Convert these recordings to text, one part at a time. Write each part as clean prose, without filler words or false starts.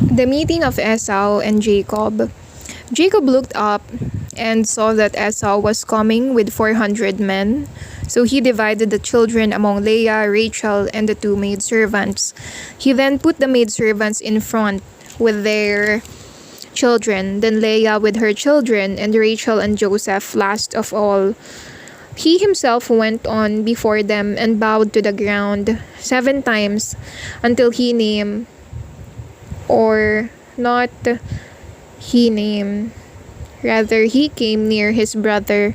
The meeting of Esau and Jacob. Jacob looked up and saw that Esau was coming with 400 men. So he divided the children among Leah, Rachel, and the two maidservants. He then put the maidservants in front with their children, then Leah with her children, and Rachel and Joseph last of all. He himself went on before them and bowed to the ground 7 times until he named, or not he named, rather he came near his brother.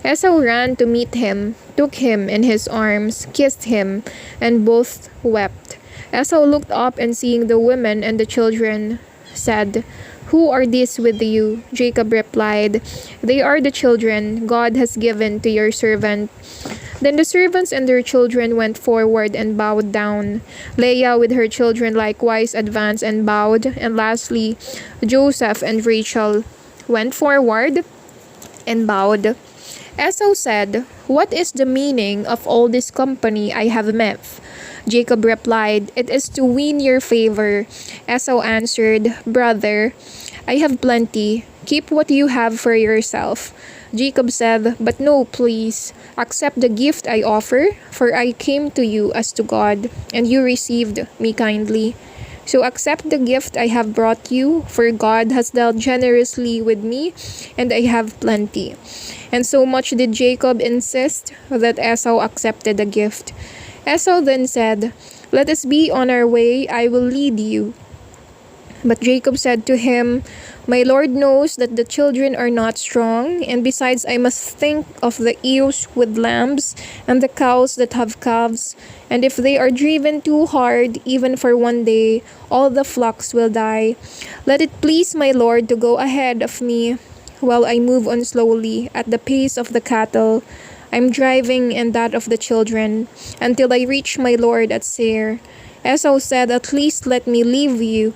Esau ran to meet him, took him in his arms, kissed him, and both wept. Esau looked up and seeing the women and the children, said, "Who are these with you?" Jacob replied, "They are the children God has given to your servant." Then the servants and their children went forward and bowed down. Leah with her children likewise advanced and bowed. And lastly, Joseph and Rachel went forward and bowed. Esau said, "What is the meaning of all this company I have met?" Jacob replied, "It is to win your favor." Esau answered, "Brother, I have plenty. Keep what you have for yourself." Jacob said, "But no, please. Accept the gift I offer, for I came to you as to God, and you received me kindly. So accept the gift I have brought you, for God has dealt generously with me, and I have plenty." And so much did Jacob insist that Esau accepted the gift. Esau then said, "Let us be on our way, I will lead you." But Jacob said to him, "My Lord knows that the children are not strong, and besides I must think of the ewes with lambs, and the cows that have calves, and if they are driven too hard, even for one day, all the flocks will die. Let it please my Lord to go ahead of me, while I move on slowly, at the pace of the cattle I'm driving and that of the children, until I reach my Lord at Seir." Esau said, "At least let me leave you.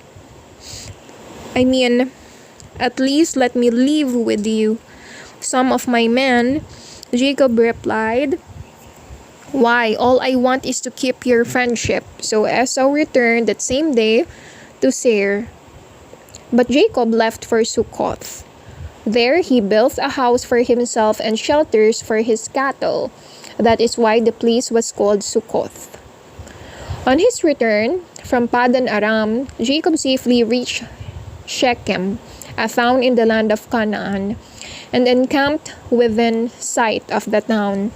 At least let me leave with you some of my men." Jacob replied, "Why, all I want is to keep your friendship." So Esau returned that same day to Seir. But Jacob left for Succoth. There he built a house for himself and shelters for his cattle. That is why the place was called Succoth. On his return from Padan Aram, Jacob safely reached Shechem, a town in the land of Canaan, and encamped within sight of the town.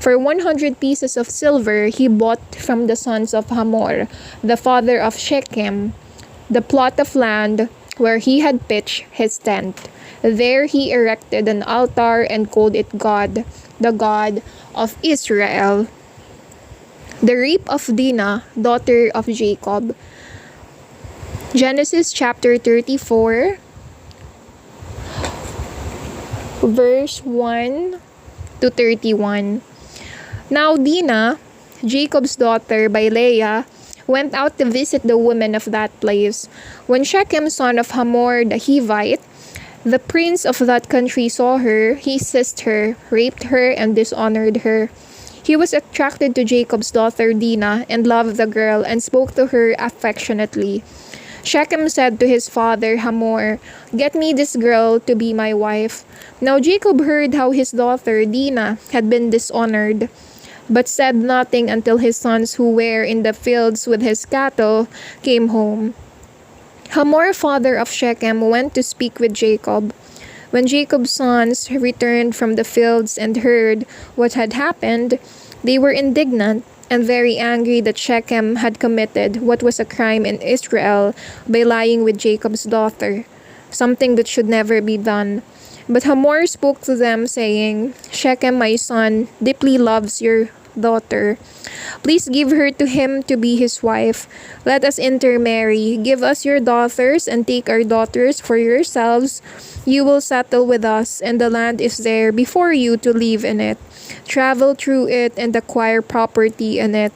For 100 pieces of silver he bought from the sons of Hamor, the father of Shechem, the plot of land where he had pitched his tent. There he erected an altar and called it God, the God of Israel. The rape of Dinah, daughter of Jacob. Genesis chapter 34, verse 1 to 31. Now Dinah, Jacob's daughter by Leah, went out to visit the women of that place. When Shechem, son of Hamor the Hivite, the prince of that country, saw her, he seized her, raped her, and dishonored her. He was attracted to Jacob's daughter Dinah and loved the girl and spoke to her affectionately. Shechem said to his father Hamor, "Get me this girl to be my wife." Now Jacob heard how his daughter Dinah had been dishonored, but said nothing until his sons who were in the fields with his cattle came home. Hamor, father of Shechem, went to speak with Jacob. When Jacob's sons returned from the fields and heard what had happened, they were indignant and very angry that Shechem had committed what was a crime in Israel by lying with Jacob's daughter, something that should never be done. But Hamor spoke to them, saying, "Shechem, my son, deeply loves your daughter. Please give her to him to be his wife. Let us intermarry. Give us your daughters and take our daughters for yourselves. You will settle with us, and the land is there before you to live in it. Travel through it and acquire property in it."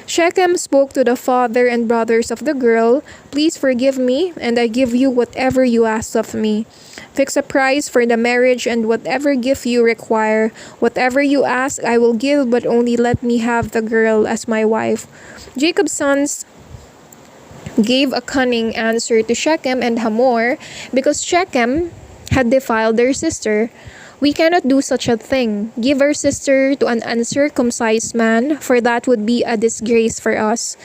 Shechem spoke to the father and brothers of the girl, "Please forgive me, and I give you whatever you ask of me. Fix a price for the marriage and whatever gift you require. Whatever you ask I will give, but only let me have the girl as my wife." Jacob's sons gave a cunning answer to Shechem and Hamor because Shechem had defiled their sister. We cannot do such a thing. Give our sister to an uncircumcised man, for that would be a disgrace for us.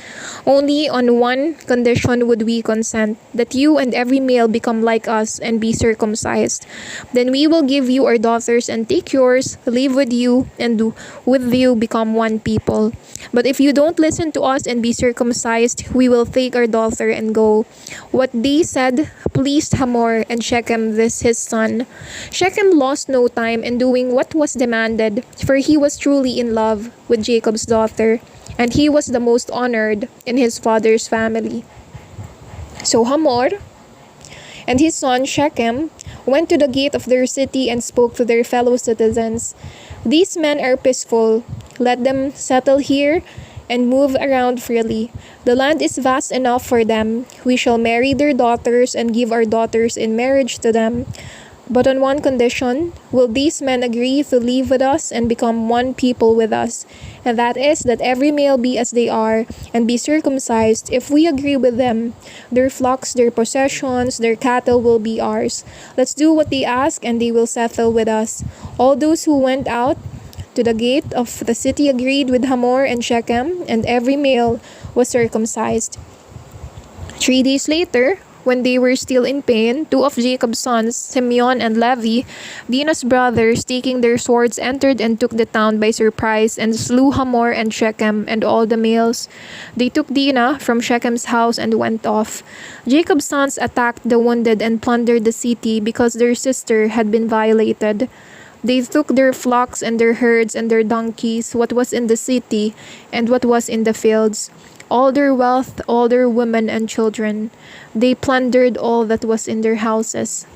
Only on one condition would we consent, that you and every male become like us and be circumcised. Then we will give you our daughters and take yours, live with you, and with you become one people. But if you don't listen to us and be circumcised, we will take our daughter and go. What they said pleased Hamor and Shechem, this his son. Shechem lost no time in doing what was demanded, for he was truly in love with Jacob's daughter, and he was the most honored in his father's family. So Hamor and his son Shechem went to the gate of their city and spoke to their fellow citizens. These men are peaceful. Let them settle here and move around freely. The land is vast enough for them. We shall marry their daughters and give our daughters in marriage to them. But on one condition, will these men agree to live with us and become one people with us? And that is that every male be as they are and be circumcised. If we agree with them, their flocks, their possessions, their cattle will be ours. Let's do what they ask and they will settle with us. All those who went out to the gate of the city agreed with Hamor and Shechem, and every male was circumcised. 3 days later, when they were still in pain, two of Jacob's sons, Simeon and Levi, Dinah's brothers, taking their swords, entered and took the town by surprise and slew Hamor and Shechem and all the males. They took Dinah from Shechem's house and went off. Jacob's sons attacked the wounded and plundered the city because their sister had been violated. They took their flocks and their herds and their donkeys, what was in the city and what was in the fields, all their wealth, all their women and children. They plundered all that was in their houses.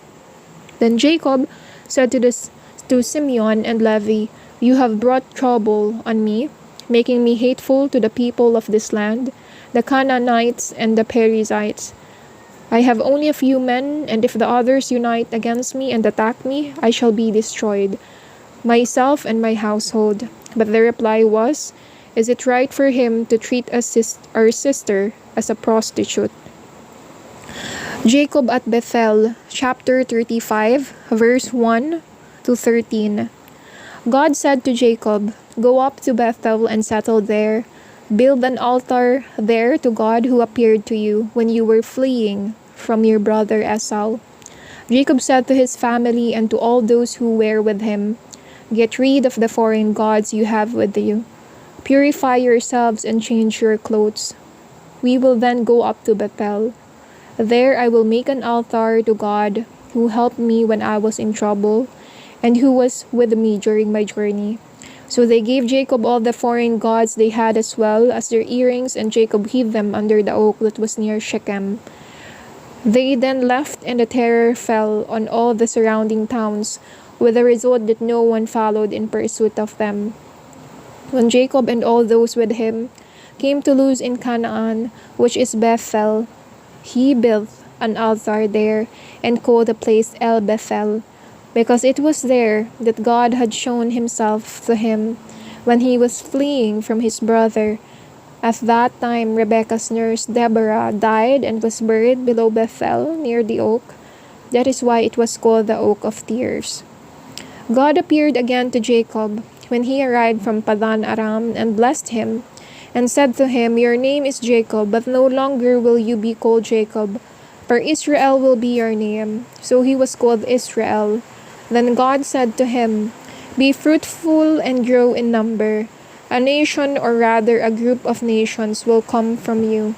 Then Jacob said to Simeon and Levi, "You have brought trouble on me, making me hateful to the people of this land, the Canaanites and the Perizzites. I have only a few men, and if the others unite against me and attack me, I shall be destroyed, myself and my household." But the reply was, "Is it right for him to treat our sister as a prostitute?" Jacob at Bethel, chapter 35, verse 1 to 13. God said to Jacob, "Go up to Bethel and settle there. Build an altar there to God who appeared to you when you were fleeing from your brother Esau." Jacob said to his family and to all those who were with him, "Get rid of the foreign gods you have with you. Purify yourselves and change your clothes. We will then go up to Bethel. There I will make an altar to God who helped me when I was in trouble and who was with me during my journey." So they gave Jacob all the foreign gods they had as well as their earrings, and Jacob hid them under the oak that was near Shechem. They then left, and the terror fell on all the surrounding towns, with the result that no one followed in pursuit of them. When Jacob and all those with him came to Luz in Canaan, which is Bethel, he built an altar there and called the place El Bethel, because it was there that God had shown himself to him when he was fleeing from his brother. At that time, Rebekah's nurse Deborah died and was buried below Bethel near the oak. That is why it was called the Oak of Tears. God appeared again to Jacob when he arrived from Padan Aram and blessed him and said to him, "Your name is Jacob, but no longer will you be called Jacob, for Israel will be your name." So he was called Israel. Then God said to him, "Be fruitful and grow in number. A nation, or rather a group of nations, will come from you.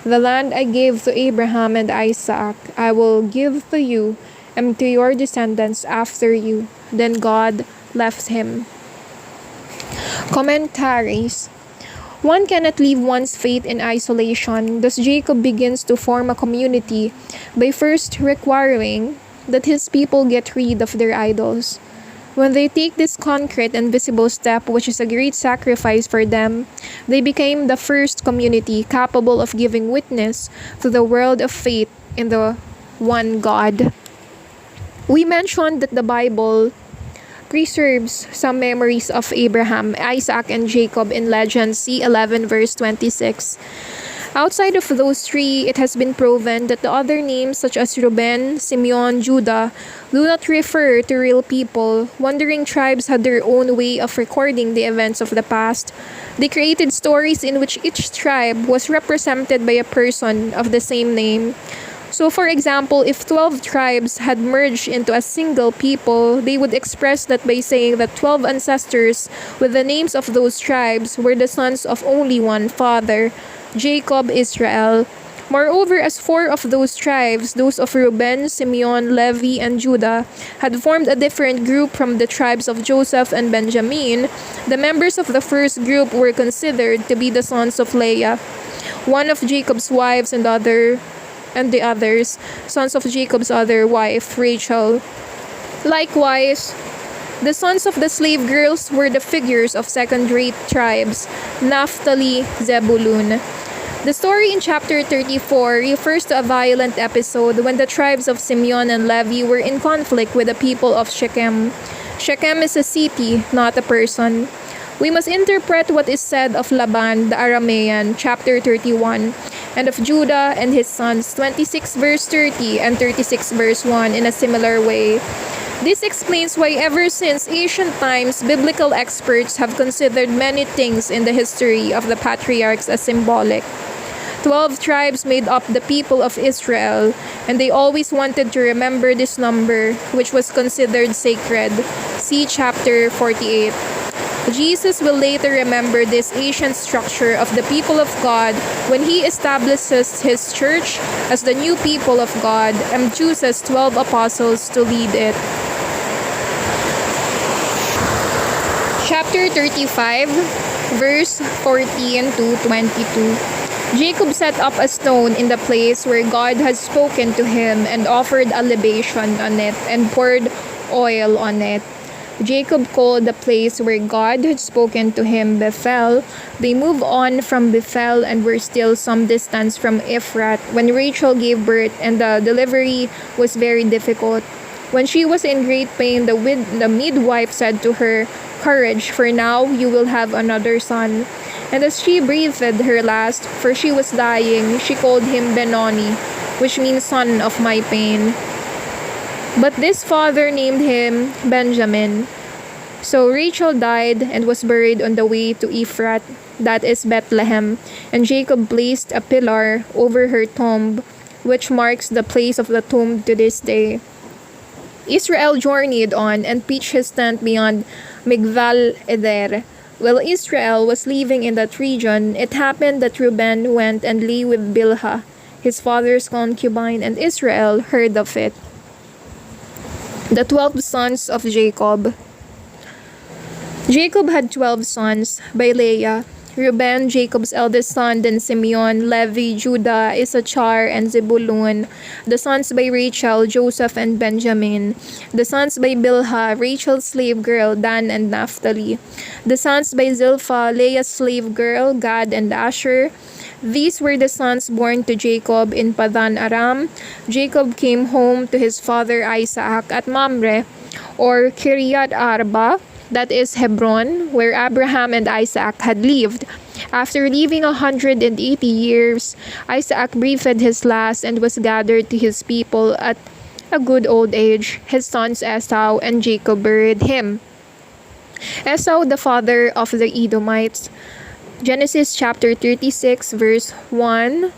The land I gave to Abraham and Isaac, I will give to you and to your descendants after you." Then God left him. Commentaries. One cannot leave one's faith in isolation. Thus Jacob begins to form a community by first requiring that his people get rid of their idols. When they take this concrete and visible step, which is a great sacrifice for them, they became the first community capable of giving witness to the world of faith in the one God. We mentioned that the Bible preserves some memories of Abraham, Isaac, and Jacob in Legends C 11 verse 26. Outside of those three, it has been proven that the other names such as Reuben, Simeon, Judah do not refer to real people. Wandering tribes had their own way of recording the events of the past. They created stories in which each tribe was represented by a person of the same name. So, for example, if 12 tribes had merged into a single people, they would express that by saying that 12 ancestors with the names of those tribes were the sons of only one father, Jacob, Israel. Moreover, as four of those tribes, those of Reuben, Simeon, Levi, and Judah, had formed a different group from the tribes of Joseph and Benjamin, the members of the first group were considered to be the sons of Leah, one of Jacob's wives, and the others, sons of Jacob's other wife, Rachel. Likewise, the sons of the slave girls were the figures of second-rate tribes, Naphtali, Zebulun. The story in chapter 34 refers to a violent episode when the tribes of Simeon and Levi were in conflict with the people of Shechem. Shechem is a city, not a person. We must interpret what is said of Laban the Aramean, chapter 31, and of Judah and his sons, 26 verse 30 and 36 verse 1, in a similar way. This explains why ever since ancient times, biblical experts have considered many things in the history of the patriarchs as symbolic. 12 tribes made up the people of Israel, and they always wanted to remember this number, which was considered sacred. See chapter 48. Jesus will later remember this ancient structure of the people of God when he establishes his church as the new people of God and chooses 12 apostles to lead it. Chapter 35, verse 14 to 22. Jacob set up a stone in the place where God had spoken to him and offered a libation on it and poured oil on it. Jacob called the place where God had spoken to him Bethel. They moved on from Bethel and were still some distance from Ephrat when Rachel gave birth, and the delivery was very difficult. When she was in great pain, the midwife said to her, "Courage, for now you will have another son." And as she breathed her last, for she was dying, she called him Benoni, which means son of my pain. But this father named him Benjamin. So Rachel died and was buried on the way to Ephrat, that is Bethlehem, and Jacob placed a pillar over her tomb, which marks the place of the tomb to this day. Israel journeyed on and pitched his tent beyond Migdal Eder. While Israel was living in that region, it happened that Reuben went and lay with Bilhah, his father's concubine, and Israel heard of it. The 12 sons of Jacob. Jacob had 12 sons by Leah. Reuben, Jacob's eldest son, then Simeon, Levi, Judah, Issachar, and Zebulun. The sons by Rachel, Joseph, and Benjamin. The sons by Bilhah, Rachel's slave girl, Dan and Naphtali. The sons by Zilpah, Leah's slave girl, Gad and Asher. These were the sons born to Jacob in Padan Aram. Jacob came home to his father Isaac at Mamre, or Kiryat Arba, that is Hebron, where Abraham and Isaac had lived. After living 180 years, Isaac breathed his last and was gathered to his people at a good old age. His sons Esau and Jacob buried him. Esau, the father of the Edomites. Genesis chapter 36, verse 1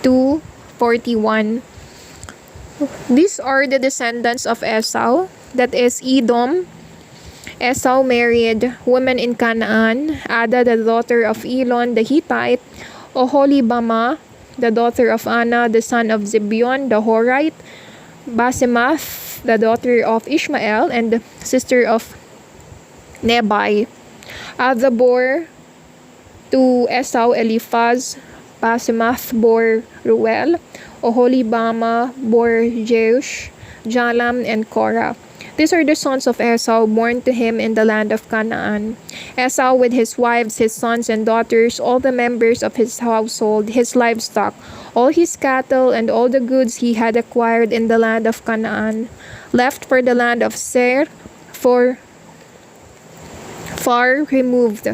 to 41. These are the descendants of Esau, that is Edom. Esau married women in Canaan: Ada, the daughter of Elon the Hittite; Oholibamah, the daughter of Anna, the son of Zibeon the Horite; Basemath, the daughter of Ishmael and sister of Nebai. Ada bore to Esau Eliphaz. Basemath bore Ruel. Oholibamah bore Jeush, Jalam, and Korah. These are the sons of Esau born to him in the land of Canaan. Esau with his wives, his sons and daughters, all the members of his household, his livestock, all his cattle, and all the goods he had acquired in the land of Canaan, left for the land of Seir, for far removed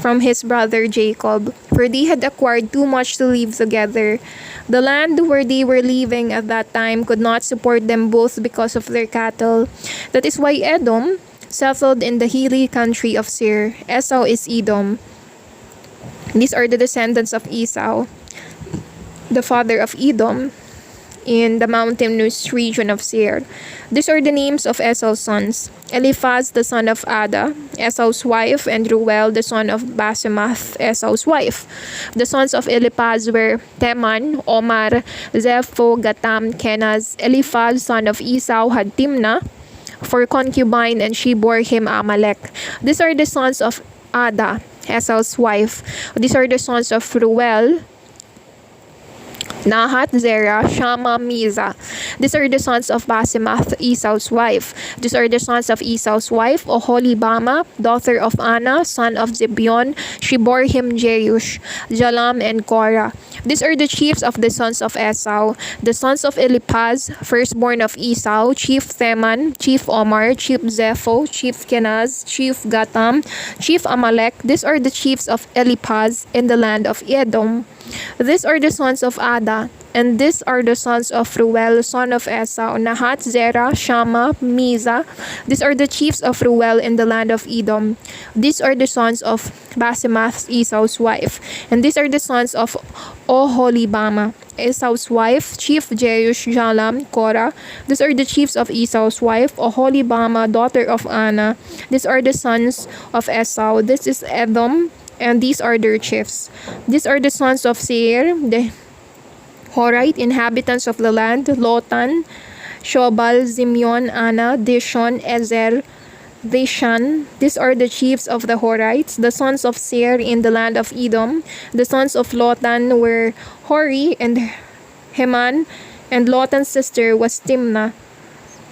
from his brother Jacob. for they had acquired too much to live together. The land where they were living at that time could not support them both because of their cattle. That is why Edom settled in the hilly country of Seir. Esau is Edom. These are the descendants of Esau, the father of Edom, in the mountainous region of Seir. These are the names of Esau's sons: Eliphaz the son of Ada, Esau's wife, and Ruel the son of Basemath, Esau's wife. The sons of Eliphaz were Teman, Omar, Zepho, Gatam, Kenaz. Eliphaz son of Esau had Timnah for concubine, and she bore him Amalek. These are the sons of Ada, Esau's wife. These are the sons of Ruel, Nahat, Zerah, Shama, Miza. These are the sons of Basemath, Esau's wife. These are the sons of Esau's wife, Oholibama, daughter of Anna, son of Zibeon. She bore him Jeush, Jalam, and Korah. These are the chiefs of the sons of Esau. The sons of Eliphaz, firstborn of Esau: Chief Teman, Chief Omar, Chief Zepho, Chief Kenaz, Chief Gatam, Chief Amalek. These are the chiefs of Eliphaz in the land of Edom. These are the sons of Ada, and these are the sons of Ruel, son of Esau: Nahat, Zerah, Shama, Miza. These are the chiefs of Ruel in the land of Edom. These are the sons of Basemath, Esau's wife. And these are the sons of Oholibama, Esau's wife: Chief Jeush, Jalam, Korah. These are the chiefs of Esau's wife, Oholibama, daughter of Anna. These are the sons of Esau. This is Edom, and these are their chiefs. These are the sons of Seir, the Horite, inhabitants of the land: Lotan, Shobal, Zimeon, Anna, Dishon, Ezer, Dishan. These are the chiefs of the Horites, the sons of Seir in the land of Edom. The sons of Lotan were Hori and Heman, and Lotan's sister was Timnah.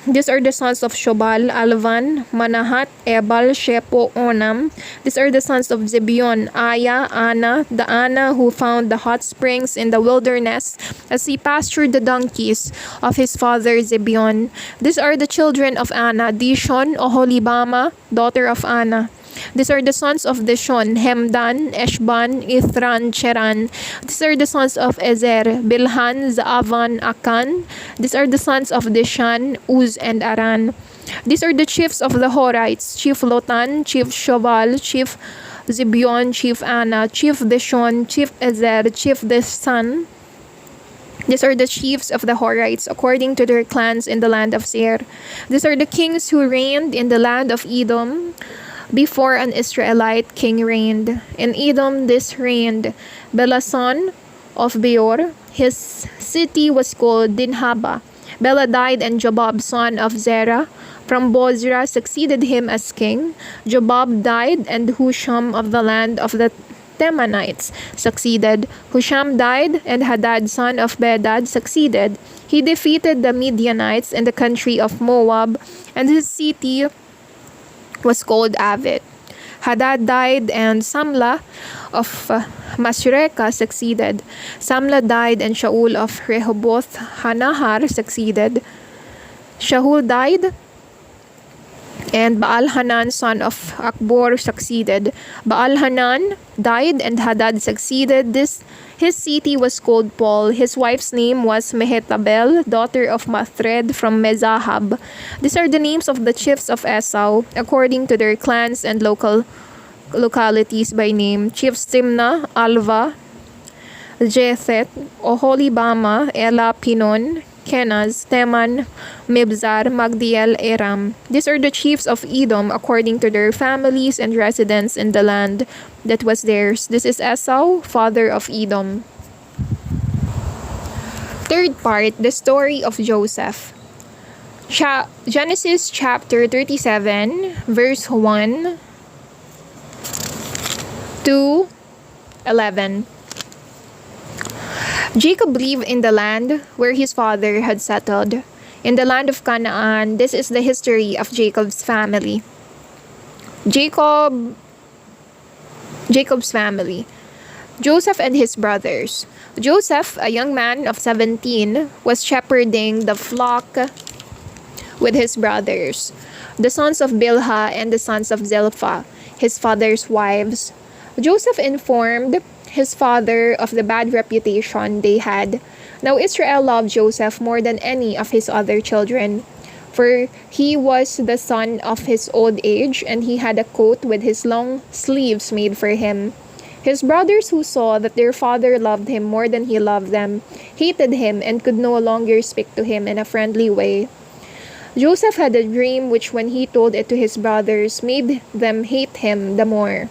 These are the sons of Shobal: Alvan, Manahat, Ebal, Shepo, Onam. These are the sons of Zibeon: Aya, Anna, the Anna who found the hot springs in the wilderness as he pastured the donkeys of his father Zibeon. These are the children of Anna: Dishon, Oholibama, daughter of Anna. These are the sons of Dishon: Hemdan, Eshban, Ithran, Cheran. These are the sons of Ezer: Bilhan, Zaavan, Akan. These are the sons of Dishan: Uz, and Aran. These are the chiefs of the Horites: Chief Lotan, Chief Shobal, Chief Zibeon, Chief Anna, Chief Dishon, Chief Ezer, Chief Dishan. These are the chiefs of the Horites according to their clans in the land of Seir. These are the kings who reigned in the land of Edom before an Israelite king reigned. In Edom this reigned Bela son of Beor. His city was called Dinhaba. Bela died, and Jobab son of Zerah from Bozrah succeeded him as king. Jobab died, and Husham of the land of the Temanites succeeded. Husham died, and Hadad son of Bedad succeeded. He defeated the Midianites in the country of Moab, and his city was called Avit. Hadad died, and Samlah of Masreka succeeded. Samlah died, and Shaul of Rehoboth Hanahar succeeded. Shaul died, and Baal-Hanan son of Akbor succeeded. Baal-Hanan died, and Hadad succeeded. His city was called Paul. His wife's name was Mehetabel, daughter of Mathred from Mezahab. These are the names of the chiefs of Esau, according to their clans and localities by name: Chiefs Timnah, Alva, Jethet, Oholibama, Ela, Pinon, Kenaz, Teman, Mibzar, Magdiel, Eram. These are the chiefs of Edom according to their families and residents in the land that was theirs. This is Esau, father of Edom. Third part, the story of Joseph. Genesis chapter 37, verse 1 to 11. Jacob lived in the land where his father had settled, in the land of Canaan. This is the history of Jacob's family. Jacob's family. Joseph and his brothers. Joseph, a young man of 17, was shepherding the flock with his brothers, the sons of Bilhah and the sons of Zilpah, his father's wives. Joseph informed his father of the bad reputation they had. Now Israel loved Joseph more than any of his other children, for he was the son of his old age, and he had a coat with his long sleeves made for him. His brothers, who saw that their father loved him more than he loved them, hated him and could no longer speak to him in a friendly way. Joseph had a dream which, when he told it to his brothers, made them hate him the more.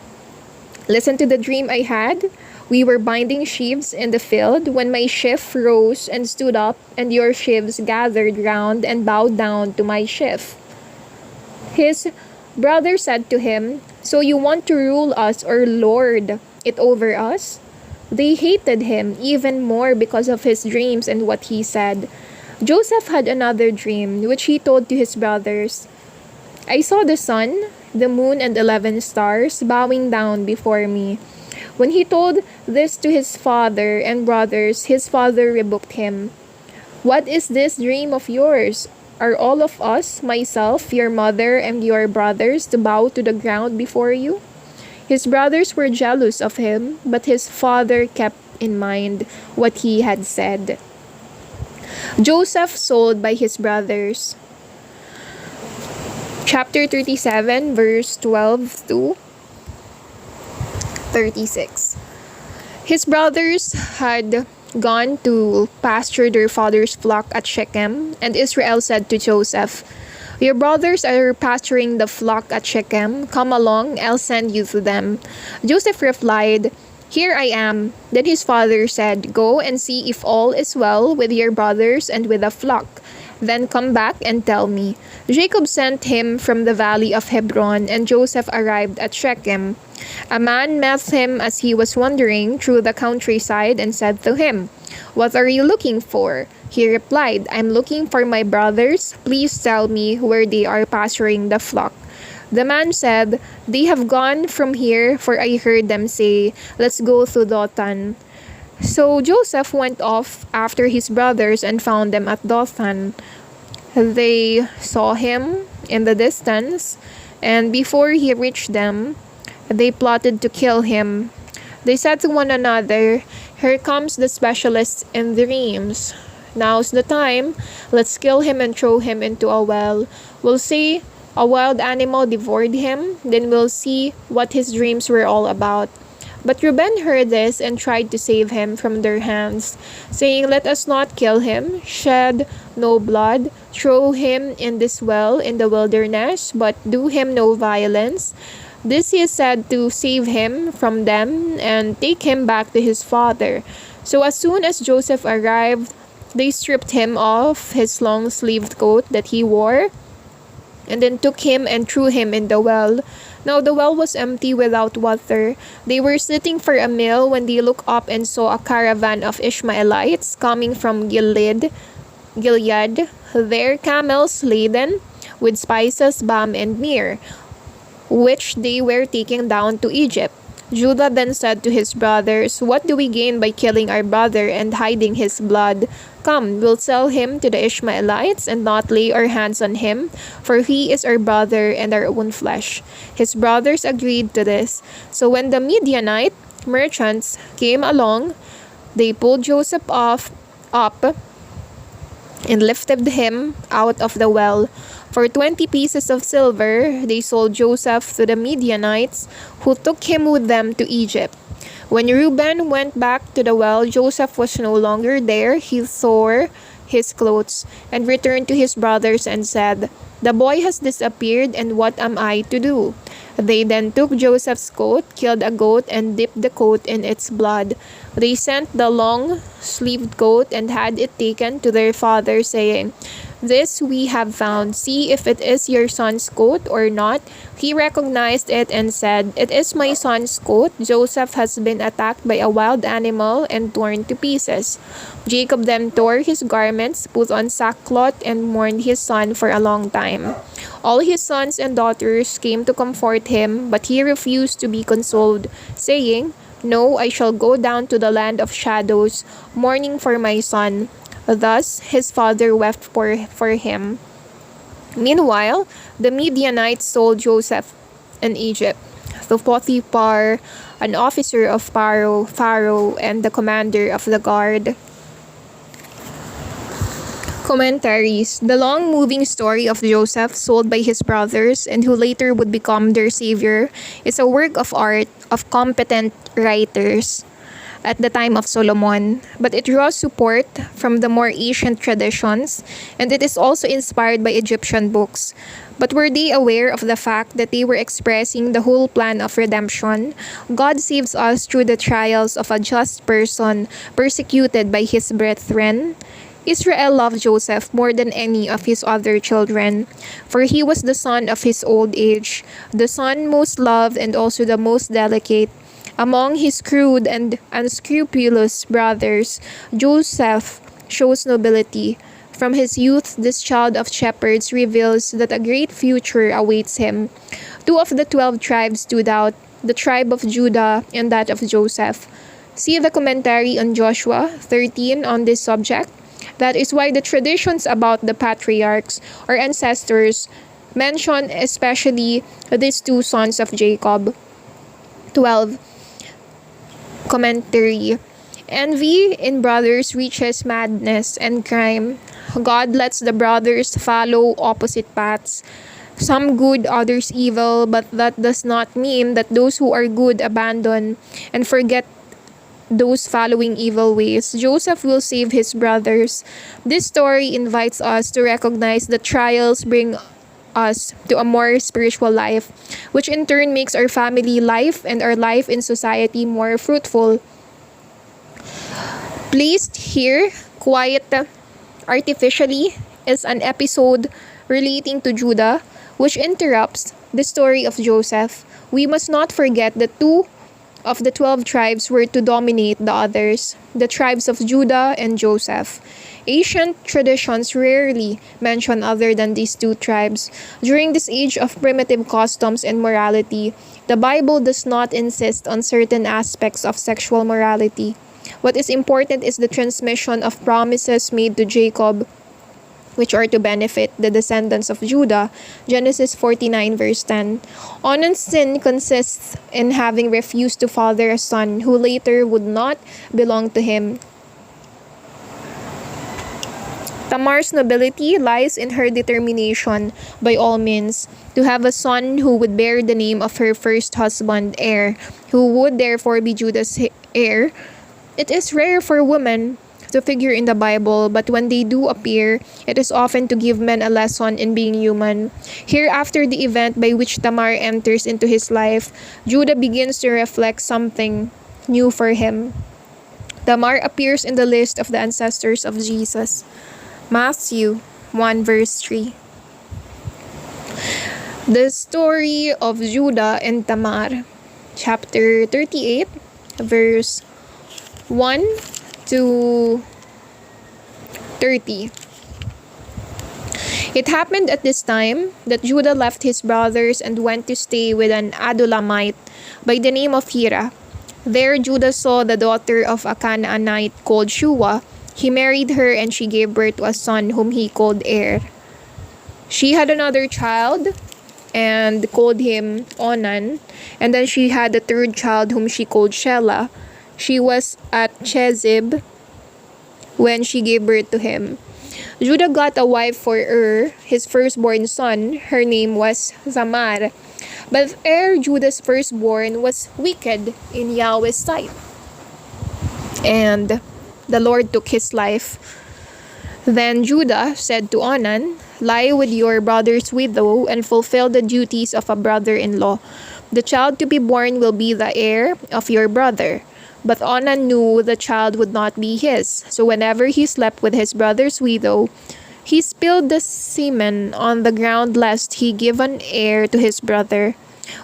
"Listen to the dream I had. We were binding sheaves in the field when my sheaf rose and stood up, and your sheaves gathered round and bowed down to my sheaf." His brother said to him, "So you want to rule us or lord it over us?" They hated him even more because of his dreams and what he said. Joseph had another dream, which he told to his brothers. "I saw the sun, the moon, and 11 stars bowing down before me." When he told this to his father and brothers, his father rebuked him. "What is this dream of yours? Are all of us, myself, your mother, and your brothers, to bow to the ground before you?" His brothers were jealous of him, but his father kept in mind what he had said. Joseph sold by his brothers. Chapter 37, verse 12 to 36. His brothers had gone to pasture their father's flock at Shechem, and Israel said to Joseph, "Your brothers are pasturing the flock at Shechem. Come along, I'll send you to them." Joseph replied, "Here I am." Then his father said, "Go and see if all is well with your brothers and with the flock. Then come back and tell me." Jacob sent him from the valley of Hebron, and Joseph arrived at Shechem. A man met him as he was wandering through the countryside and said to him, "What are you looking for?" He replied, "I'm looking for my brothers. Please tell me where they are pasturing the flock." The man said, "They have gone from here, for I heard them say, 'Let's go to Dothan.'" So Joseph went off after his brothers and found them at Dothan. They saw him in the distance, and before he reached them, they plotted to kill him. They said to one another, "Here comes the specialist in dreams. Now's the time. Let's kill him and throw him into a well. We'll say a wild animal devoured him, then we'll see what his dreams were all about." But Reuben heard this and tried to save him from their hands, saying, "Let us not kill him, shed no blood, throw him in this well in the wilderness, but do him no violence." This he said to save him from them and take him back to his father. So as soon as Joseph arrived, they stripped him of his long-sleeved coat that he wore, and then took him and threw him in the well. Now the well was empty without water. They were sitting for a meal when they looked up and saw a caravan of Ishmaelites coming from Gilead, their camels laden with spices, balm, and myrrh, which they were taking down to Egypt. Judah then said to his brothers, "What do we gain by killing our brother and hiding his blood? Come, we'll sell him to the Ishmaelites and not lay our hands on him, for he is our brother and our own flesh." His brothers agreed to this. So when the Midianite merchants came along, they pulled Joseph up and lifted him out of the well. For 20 pieces of silver, they sold Joseph to the Midianites, who took him with them to Egypt. When Reuben went back to the well, Joseph was no longer there. He tore his clothes and returned to his brothers and said, "The boy has disappeared, and what am I to do?" They then took Joseph's coat, killed a goat, and dipped the coat in its blood. They sent the long-sleeved coat and had it taken to their father, saying, "This we have found. See if it is your son's coat or not." He recognized it and said, "It is my son's coat. Joseph has been attacked by a wild animal and torn to pieces." Jacob then tore his garments, put on sackcloth, and mourned his son for a long time. All his sons and daughters came to comfort him, but he refused to be consoled, saying, "No, I shall go down to the land of shadows, mourning for my son." Thus his father wept for him. Meanwhile, the Midianites sold Joseph in Egypt to Potiphar, a an officer of Pharaoh, and the commander of the guard. Commentaries. The long moving story of Joseph, sold by his brothers and who later would become their savior, is a work of art of competent writers at the time of Solomon, but it draws support from the more ancient traditions, and it is also inspired by Egyptian books. But were they aware of the fact that they were expressing the whole plan of redemption? God saves us through the trials of a just person persecuted by his brethren. Israel loved Joseph more than any of his other children, for he was the son of his old age, the son most loved and also the most delicate. Among his crude and unscrupulous brothers, Joseph shows nobility. From his youth, this child of shepherds reveals that a great future awaits him. Two of the 12 tribes stood out, the tribe of Judah and that of Joseph. See the commentary on Joshua 13 on this subject. That is why the traditions about the patriarchs or ancestors mention especially these two sons of Jacob. 12. Commentary. Envy in brothers reaches madness and crime. God lets the brothers follow opposite paths. Some good, others evil, but that does not mean that those who are good abandon and forget those following evil ways. Joseph will save his brothers. This story invites us to recognize that trials bring us to a more spiritual life, which in turn makes our family life and our life in society more fruitful. Placed here, quiet artificially, is an episode relating to Judah, which interrupts the story of Joseph. We must not forget that two of the 12 tribes were to dominate the others, the tribes of Judah and Joseph. Ancient traditions rarely mention other than these two tribes. During this age of primitive customs and morality, the Bible does not insist on certain aspects of sexual morality. What is important is the transmission of promises made to Jacob, which are to benefit the descendants of Judah. Genesis 49 verse 10. Onan's sin consists in having refused to father a son who later would not belong to him. Tamar's nobility lies in her determination, by all means, to have a son who would bear the name of her first husband, heir, who would therefore be Judah's heir. It is rare for women to figure in the Bible, but when they do appear, it is often to give men a lesson in being human. Here, after the event by which Tamar enters into his life, Judah begins to reflect something new for him. Tamar appears in the list of the ancestors of Jesus. Matthew 1 verse 3. The story of Judah and Tamar, chapter 38, verse 1 to 30. It happened at this time that Judah left his brothers and went to stay with an Adulamite by the name of Hira. There Judah saw the daughter of a Canaanite called Shua. He married her and she gave birth to a son whom he called Er. She had another child and called him Onan, and then she had a third child whom she called Shelah. She was at Chezib when she gave birth to him. Judah got a wife for his firstborn son. Her name was Tamar. But Judah's firstborn, was wicked in Yahweh's sight, and the Lord took his life. Then Judah said to Onan, "Lie with your brother's widow and fulfill the duties of a brother-in-law. The child to be born will be the heir of your brother." But Onan knew the child would not be his, so whenever he slept with his brother's widow, he spilled the semen on the ground lest he give an heir to his brother.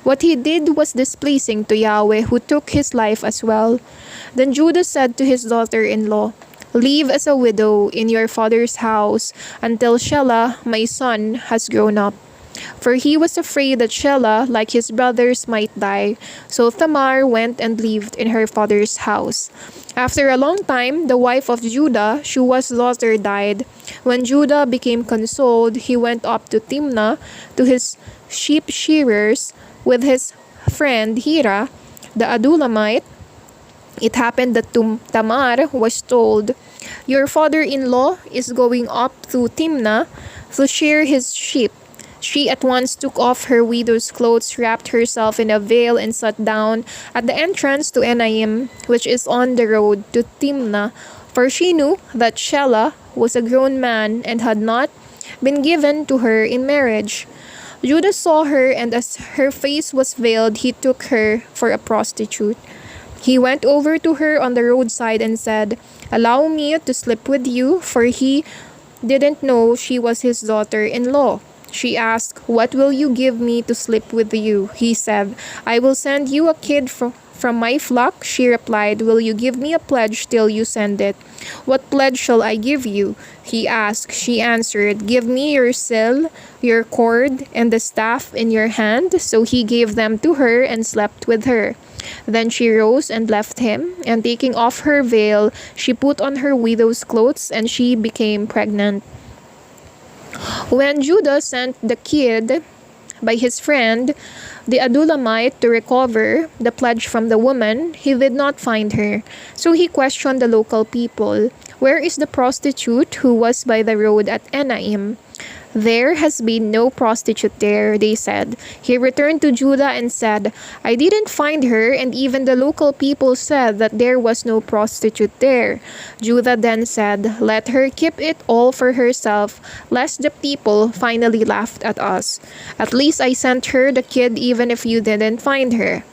What he did was displeasing to Yahweh, who took his life as well. Then Judah said to his daughter-in-law, "Live as a widow in your father's house until Shelah, my son, has grown up." For he was afraid that Shelah, like his brothers, might die. So Tamar went and lived in her father's house. After a long time, the wife of Judah, Shua's daughter, died. When Judah became consoled, he went up to Timnah to his sheep shearers with his friend Hira. the Adulamite, it happened that Tamar was told, "Your father-in-law is going up to Timnah to shear his sheep." She at once took off her widow's clothes, wrapped herself in a veil, and sat down at the entrance to Enaim, which is on the road to Timnah, for she knew that Shelah was a grown man and had not been given to her in marriage. Judah saw her, and as her face was veiled, he took her for a prostitute. He went over to her on the roadside and said, "Allow me to sleep with you," for he didn't know she was his daughter-in-law. She asked, "What will you give me to sleep with you?" He said, "I will send you a kid from my flock." She replied, "Will you give me a pledge till you send it?" "What pledge shall I give you?" he asked. She answered, "Give me your sill, your cord, and the staff in your hand." So he gave them to her and slept with her. Then she rose and left him, and taking off her veil, she put on her widow's clothes, and she became pregnant. When Judah sent the kid by his friend, the Adulamite, to recover the pledge from the woman, he did not find her. So he questioned the local people, "Where is the prostitute who was by the road at Enaim?" "There has been no prostitute there," they said. He returned to Judah and said, "I didn't find her, and even the local people said that there was no prostitute there." Judah then said, "Let her keep it all for herself, lest the people finally laughed at us. At least I sent her the kid even if you didn't find her."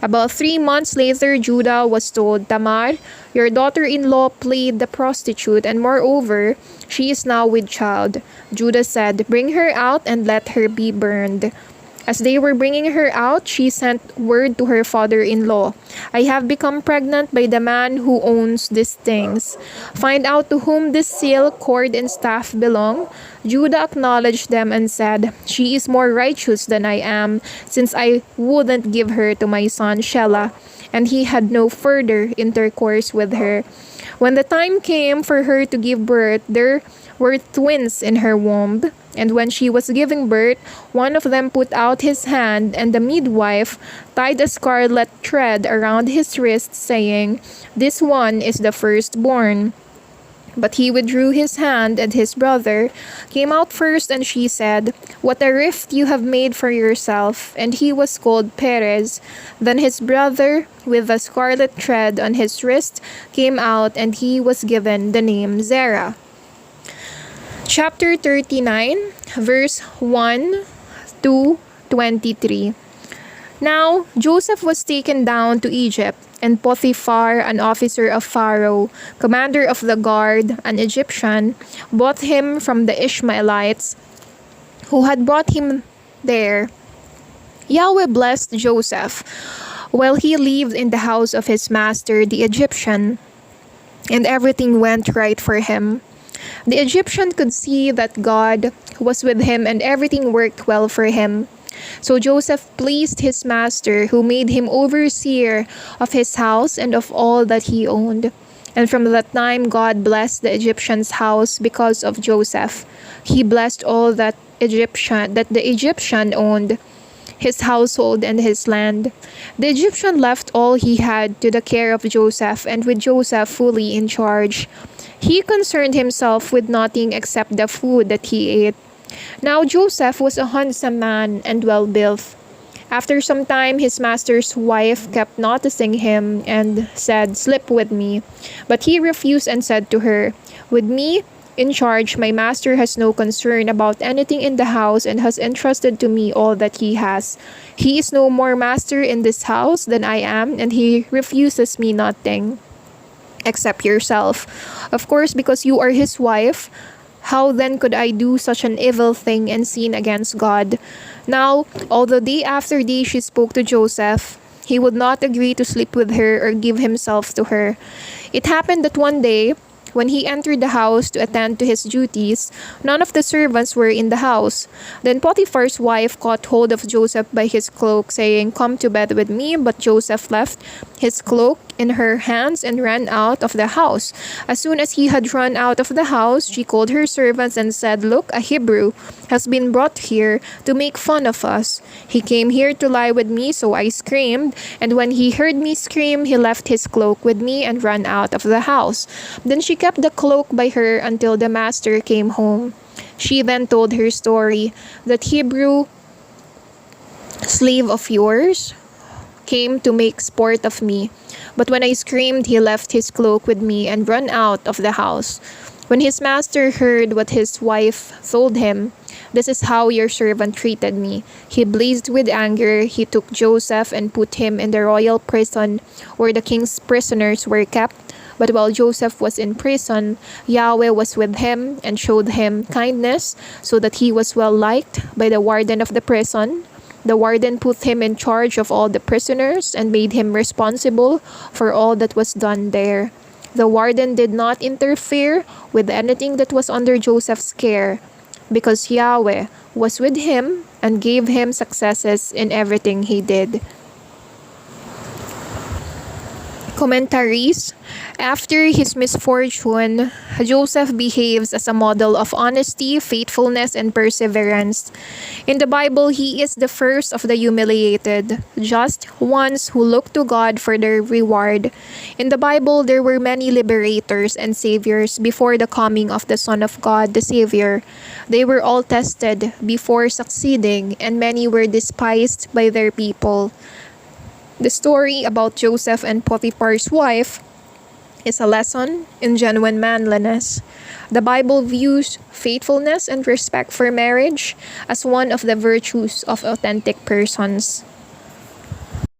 About 3 months later, Judah was told, "Tamar, your daughter-in-law played the prostitute, and moreover, she is now with child." Judah said, "Bring her out and let her be burned." As they were bringing her out, she sent word to her father-in-law, "I have become pregnant by the man who owns these things. Find out to whom this seal, cord, and staff belong." Judah acknowledged them and said, "She is more righteous than I am, since I wouldn't give her to my son Shelah, and he had no further intercourse with her." When the time came for her to give birth, there were twins in her womb. And when she was giving birth, one of them put out his hand, and the midwife tied a scarlet thread around his wrist, saying, "This one is the firstborn." But he withdrew his hand, and his brother came out first, and she said, "What a rift you have made for yourself." And he was called Perez. Then his brother, with the scarlet thread on his wrist, came out, and he was given the name Zerah. Chapter 39, verse 1 to 23. Now Joseph was taken down to Egypt, and Potiphar, an officer of Pharaoh, commander of the guard, an Egyptian, bought him from the Ishmaelites who had brought him there. Yahweh blessed Joseph while he lived in the house of his master, the Egyptian, and everything went right for him. The Egyptian could see that God was with him, and everything worked well for him. So Joseph pleased his master, who made him overseer of his house and of all that he owned. And from that time God blessed the Egyptian's house because of Joseph. He blessed all that the Egyptian owned, his household and his land. The Egyptian left all he had to the care of Joseph, and with Joseph fully in charge. He concerned himself with nothing except the food that he ate. Now Joseph was a handsome man and well-built. After some time, his master's wife kept noticing him and said, "Sleep with me." But he refused and said to her, "With me in charge, my master has no concern about anything in the house and has entrusted to me all that he has. He is no more master in this house than I am, and he refuses me nothing except yourself. Of course, because you are his wife, how then could I do such an evil thing and sin against God?" Now, although day after day she spoke to Joseph, he would not agree to sleep with her or give himself to her. It happened that one day, When he entered the house to attend to his duties, none of the servants were in the house. Then Potiphar's wife caught hold of Joseph by his cloak, saying, "Come to bed with me." But Joseph left his cloak in her hands and ran out of the house. As soon as he had run out of the house, she called her servants and said, "Look, a Hebrew has been brought here to make fun of us. He came here to lie with me, so I screamed, and when he heard me scream, he left his cloak with me and ran out of the house." Then she kept the cloak by her until the master came home. She then told her story. "That Hebrew slave of yours came to make sport of me. But when I screamed, he left his cloak with me and ran out of the house." When his master heard what his wife told him, "This is how your servant treated me," he blazed with anger. He took Joseph and put him in the royal prison where the king's prisoners were kept. But while Joseph was in prison, Yahweh was with him and showed him kindness, so that he was well liked by the warden of the prison. The warden put him in charge of all the prisoners and made him responsible for all that was done there. The warden did not interfere with anything that was under Joseph's care, because Yahweh was with him and gave him successes in everything he did. Commentaries. After his misfortune, Joseph behaves as a model of honesty, faithfulness, and perseverance. In the Bible, he is the first of the humiliated, just ones who look to God for their reward. In the Bible, there were many liberators and saviors before the coming of the Son of God, the Savior. They were all tested before succeeding, and many were despised by their people. The story about Joseph and Potiphar's wife is a lesson in genuine manliness. The Bible views faithfulness and respect for marriage as one of the virtues of authentic persons.